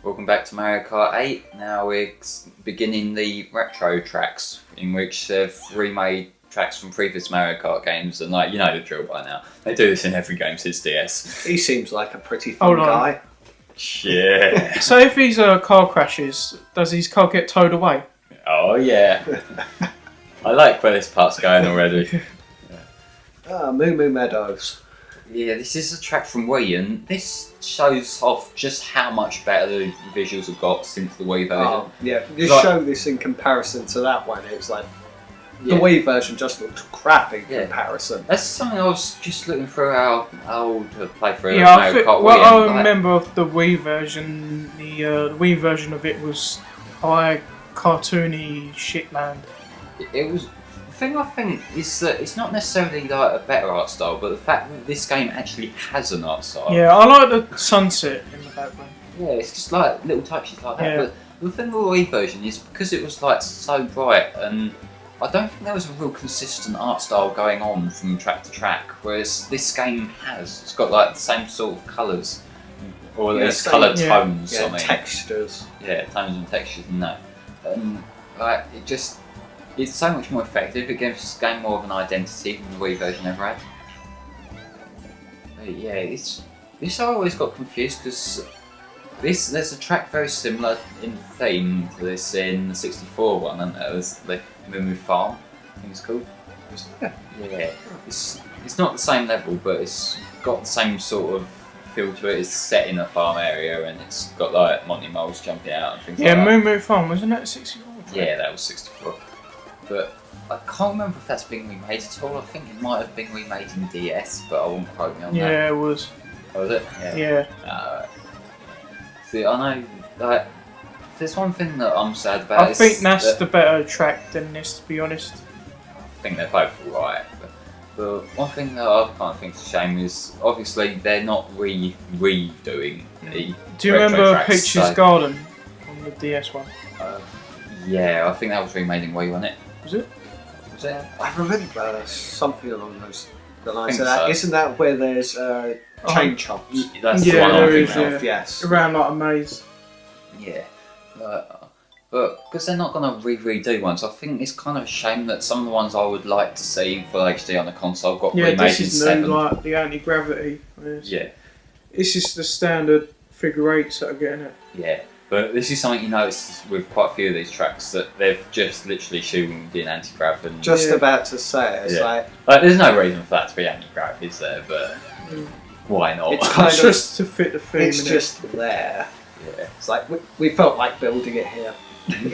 Welcome back to Mario Kart 8. Now we're beginning the retro tracks, in which they've remade tracks from previous Mario Kart games, and you know the drill by now. They do this in every game since DS. He seems like a pretty fun guy. Yeah. So if these car crashes, does his car get towed away? Oh yeah. I like where this part's going already. Moo Moo Meadows. Yeah, this is a track from Wii, and this shows off just how much better the visuals have got since the Wii version. Oh, yeah, you Like- show this in comparison to that one. It's like the Yeah. Wii version just looks crap in Yeah. comparison. That's something I was just looking through our old playthrough Yeah, of I Mario think Kart what Wii. I and, remember of the Wii version, the Wii version of it was high cartoony shitland. It was. The thing I think is that it's not necessarily like a better art style, but the fact that this game actually has an art style. Yeah, I like the sunset in the background. Yeah, it's just like little touches like that. Yeah. But the thing with the Wii version is because it was like so bright, and I don't think there was a real consistent art style going on from track to track. Whereas this game has, it's got like the same sort of colours, or Yeah, there's same- colour yeah. tones. Yeah, I mean, textures. yeah, tones and textures and that. And like it just, it's so much more effective. It gives this game more of an identity than the Wii version ever had. But yeah, it's this I always got confused because there's a track very similar in theme to this in the 64 one, and that was the Moo Farm. I think it's called. Yeah. Yeah, it's not the same level, but it's got the same sort of feel to it. It's set in a farm area, and it's got like Monty Moles jumping out and things Yeah, like that. Moo Moo Farm, wasn't that 64? Yeah, that was 64. But I can't remember if that's been remade at all. I think it might have been remade in DS, but I won't quote me on that. Yeah, it was. Oh, was it? Yeah. See, I know, like, there's one thing that I'm sad about. I is think that's that the better track than this, to be honest. I think they're both alright. But one thing that I kind of think is a shame is obviously they're not redoing the. Do you retro remember tracks, Peach's so- Garden on the DS one? Yeah, I think that was remade in Wii, wasn't it? Was it? Was it? I remember something along those lines Think of that. so. Isn't that where there's chain chomps? That's the Yeah, one I'm there thinking is, of. yeah. Yes. Around like a maze. Yeah, but because they're not going to redo ones, I think it's kind of a shame that some of the ones I would like to see in full HD on the console got Yeah, remade this in is 7. new, like the anti-gravity. Yeah, This is the standard figure 8s that are getting it. yeah. But this is something you notice with quite a few of these tracks that they've just literally shoehorned in anti-grav and Just Yeah. about to say, it's Yeah. like, there's no reason for that to be anti-grav, is there? But why not? It's kind It's of- just to fit the theme. it's innit? just there. yeah, It's like, we felt like building it here.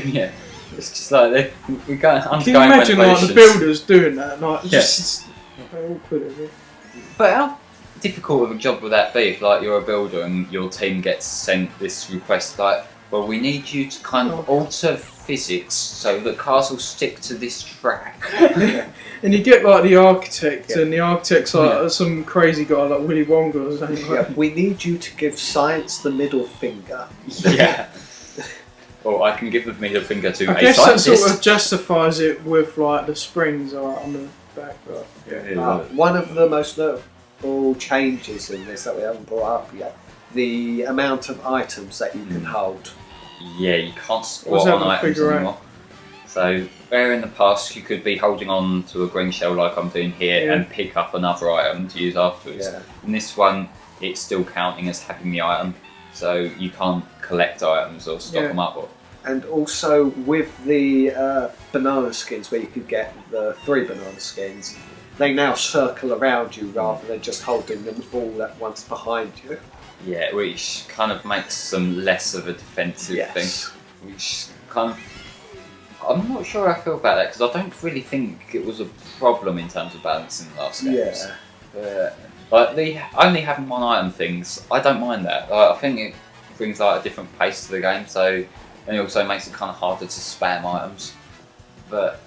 yeah. It's just like we're going. Can you imagine like the builders doing that? Like, just they all put it there. But how difficult of a job would that be if you're a builder and your team gets sent this request well, we need you to kind of alter physics so that cars will stick to this track. And you get like the architect, Yeah. and the architect's like some crazy guy like Willy Wonka or something. Yeah, we need you to give science the middle finger. Yeah. Or I can give the middle finger to I a guess that scientist. sort of justifies it with like the springs on the back. Right? One of the most notable changes in this that we haven't brought up yet, the amount of items that you can hold. Yeah, you can't Was squat that on the items figure eight? anymore. So, where in the past you could be holding on to a green shell like I'm doing here Yeah. and pick up another item to use afterwards. Yeah. In this one, it's still counting as having the item, so you can't collect items or stock Yeah. them up. And also with the banana skins, where you could get the 3 banana skins, they now circle around you rather than just holding them all at once behind you. Yeah, which kind of makes them less of a defensive Yes. thing. Which kind of, I'm not sure how I feel about that because I don't really think it was a problem in terms of balancing the last games. The only having one item things, I don't mind that. I think it brings a different pace to the game, so and it also makes it kind of harder to spam items. But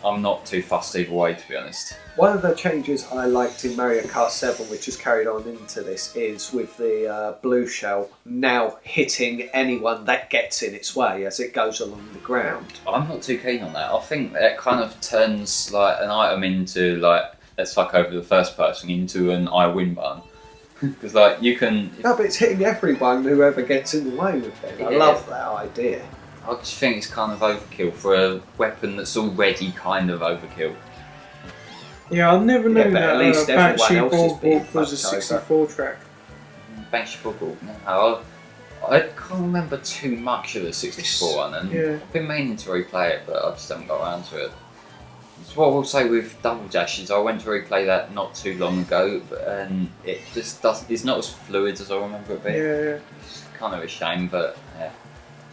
I'm not too fussed either way, to be honest. One of the changes I liked in Mario Kart 7, which has carried on into this, is with the blue shell now hitting anyone that gets in its way as it goes along the ground. I'm not too keen on that. I think that kind of turns an item into let's fuck over the first person into an I win button. Because like you can. No, but it's hitting everyone, whoever gets in the way with it. I Yeah. love that idea. I just think it's kind of overkill for a weapon that's already kind of overkill. Yeah, I never knew but that at least everyone Banshee else is being Boardwalk was a fucked over. 64 track. Banshee Boardwalk. No, I can't remember too much of the 64 one, and Yeah. I've been meaning to replay it, but I just haven't got around to it. It's what I will say with Double Dash is I went to replay that not too long ago, and it just doesn't. It's not as fluid as I remember it being. Yeah. It's kind of a shame, but yeah,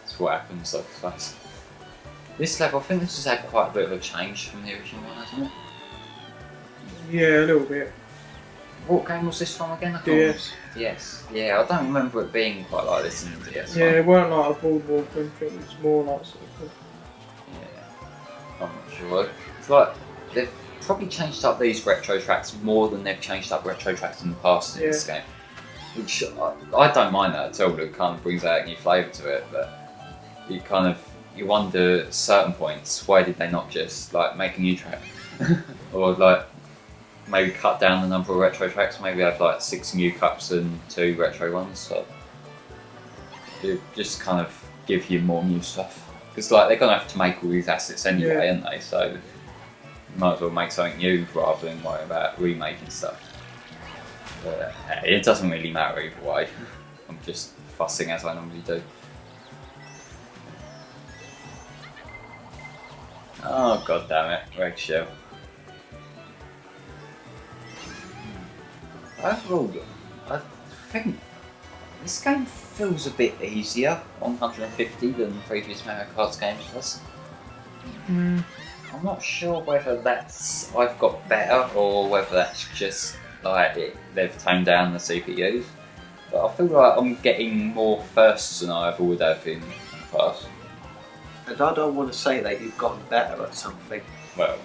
it's what happens, I suppose. This level, I think this has had quite a bit of a change from the original one, hasn't it? Yeah, a little bit. What game was this from again? I can't remember. DS. Yes. Yeah, I don't remember it being quite like this in the DS. Yeah, one. it weren't like a boardwalk or anything, it was more like sort of. Yeah. I'm not sure. It's like they've probably changed up these retro tracks more than they've changed up retro tracks in the past in this game. Which I don't mind that at all. It kind of brings out a new flavour to it, but you wonder at certain points why did they not just like make a new track or like maybe cut down the number of retro tracks, maybe have like 6 new cups and 2 retro ones, so it just kind of give you more new stuff. Because like they're gonna have to make all these assets anyway, aren't they? So you might as well make something new rather than worry about remaking stuff. But it doesn't really matter either way. I'm just fussing as I normally do. Oh god damn it, Reg Shell. Overall, I think this game feels a bit easier on 150 than previous Mario Kart games does. Mm. I'm not sure whether that's I've got better or whether that's just like they've toned down the CPUs. But I feel like I'm getting more firsts than I ever would have in the past. And I don't want to say that you've gotten better at something. Well,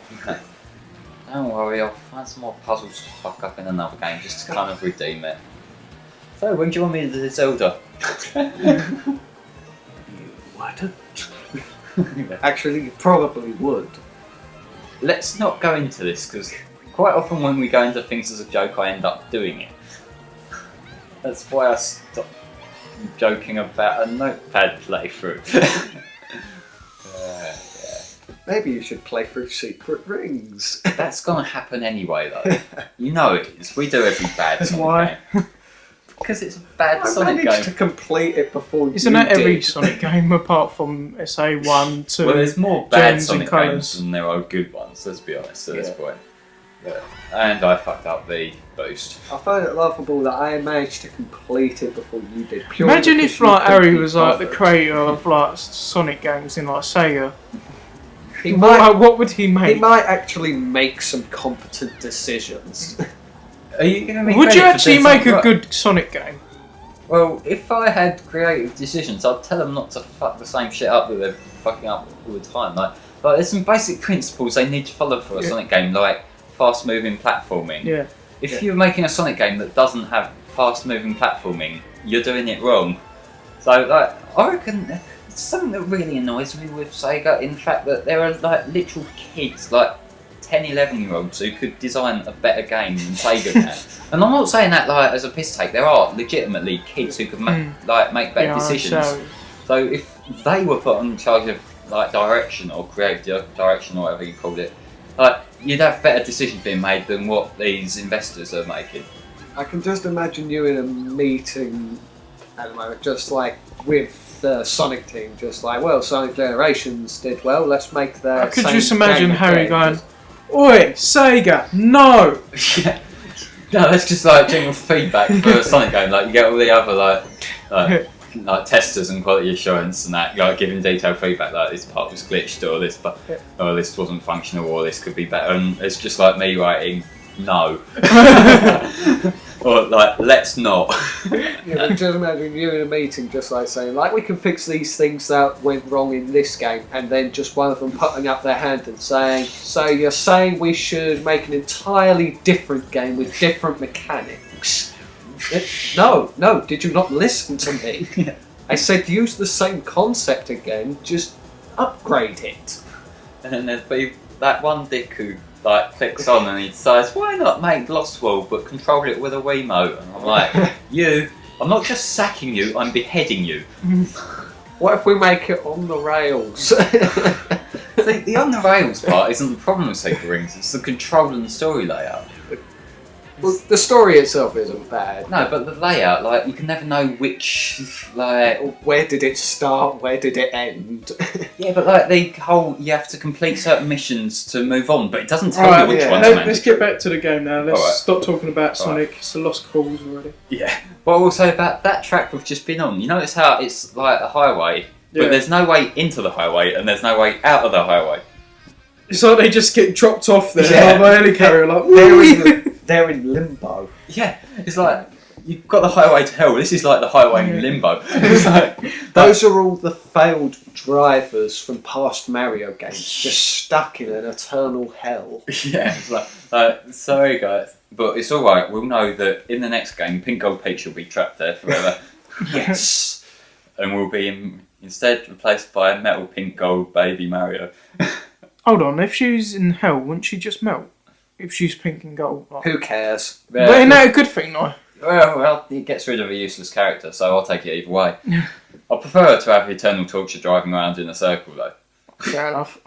don't worry, I'll find some more puzzles to fuck up in another game just to kind of redeem it. So, when do you want me to do Zelda? You wouldn't. Actually, you probably would. Let's not go into this because quite often when we go into things as a joke, I end up doing it. That's why I stopped joking about a notepad playthrough. Yeah. Maybe you should play through Secret Rings. That's gonna happen anyway, though. You know it is. We do every bad Sonic Why? game. Because it's a bad I Sonic managed game. to complete it before Isn't you that every did. Sonic game apart from SA 1, 2? Well, there's more bad Gems and Sonic colours. games than there are good ones, let's be honest at this Yeah. point. But, and I fucked up the boost. I find it laughable that I managed to complete it before you did. purely Imagine because if you like couldn't Harry be was like the bothered. creator of like Sonic games in like Sega. He might, What would he he make? might actually make some competent decisions. Are you giving me Would credit you for actually doing make something a right? good Sonic game? Well, if I had creative decisions, I'd tell them not to fuck the same shit up that they're fucking up all the time. Like there's some basic principles they need to follow for a Yeah. Sonic game, like fast-moving platforming. Yeah. If Yeah. you're making a Sonic game that doesn't have fast-moving platforming, you're doing it wrong. So, like, I reckon it's something that really annoys me with Sega, in the fact that there are like literal kids, like 10, 11-year-olds who could design a better game than Sega can. And I'm not saying that like as a piss take. There are legitimately kids who could make better Yeah, decisions. so- So if they were put in charge of like direction or creative direction or whatever you called it, like you'd have better decisions being made than what these investors are making. I can just imagine you in a meeting at the moment, just like with the Sonic team, just like, well, Sonic Generations did well, let's make that. I could same just imagine game Harry again. going, "Oi, Sega, no!" No, that's just like general feedback for a Sonic game. Like you get all the other like testers and quality assurance and that, like giving detailed feedback, like this part was glitched or this, or this wasn't functional or this could be better. And it's just like me writing no, or like let's not. Yeah, but just imagine you in a meeting, just like saying, like, we can fix these things that went wrong in this game, and then just one of them putting up their hand and saying, so you're saying we should make an entirely different game with different mechanics? No, did you not listen to me? Yeah. I said use the same concept again, just upgrade it. And then there'd be that one dick who like clicks on and he decides, why not make Lost World but control it with a Wiimote? And I'm like, I'm not just sacking you, I'm beheading you. What if we make it on the rails? The on the rails part isn't the problem with Sega Rings, it's the control and the story layout. Well, the story itself isn't bad. No, but the layout, like, you can never know which, like... Where did it start? Where did it end? Yeah, but like the whole, you have to complete certain missions to move on, but it doesn't tell you which one's Let's get back to the game now. Let's stop talking about Sonic. Right. It's a lost cause already. Yeah. But also about that track we've just been on. You notice how it's like a highway, Yeah. but there's no way into the highway and there's no way out of the highway. It's like they just get dropped off there Yeah. by a helicarrier, like, They're in limbo. Yeah, it's like, you've got the highway to hell, this is like the highway in limbo. It's like, Those are all the failed drivers from past Mario games, just stuck in an eternal hell. yeah, it's like, sorry guys, but it's alright, we'll know that in the next game, Pink Gold Peach will be trapped there forever. Yes. And we'll be instead replaced by Metal Pink Gold Baby Mario. Hold on, if she's in hell, wouldn't she just melt? If she's pink and gold. Like. Who cares? But isn't that a good thing, though? Well, it gets rid of a useless character, so I'll take it either way. I prefer to have Eternal Torture driving around in a circle, though. Fair enough.